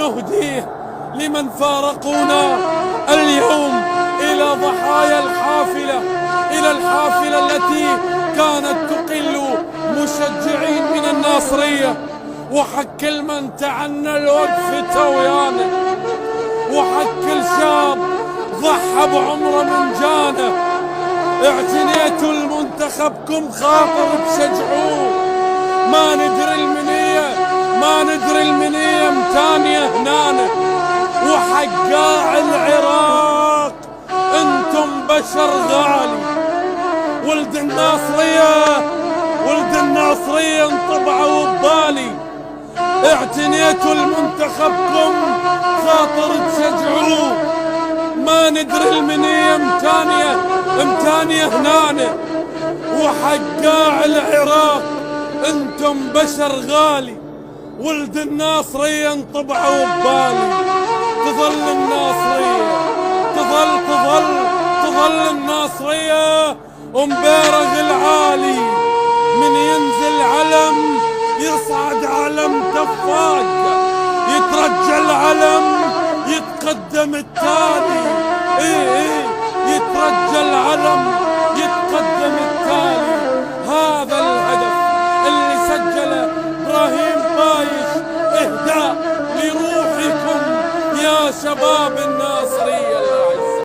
نهديه لمن فارقونا اليوم إلى ضحايا الحافلة، إلى الحافلة التي كانت تقل مشجعين من الناصرية، وحق كل من تعنى الوقفة ويانا، وحق كل شاب ضحى بعمره من جانه. اعتنيتوا المنتخبكم خاطر تشجعوه، ما ندري المنية متانية هنانا. وحقاع العراق انتم بشر غالي، ولد الناصرية انطبعوا ببالي. اعتنيتوا المنتخبكم خاطر تشجعوه، ما ندري المنية متانية هنانا. وحقاع العراق انتم بشر غالي، ولد الناصرية انطبعوا ببالي. تظل الناصرية، تظل الناصرية ومبارغ العالي. من ينزل علم يصعد علم تفاق، يترجى العلم يتقدم التالي. يترجى العلم يتقدم التالي. هذا الهدف اللي سجله إبراهيم بايش، إهداء لروحكم يا شباب الناس.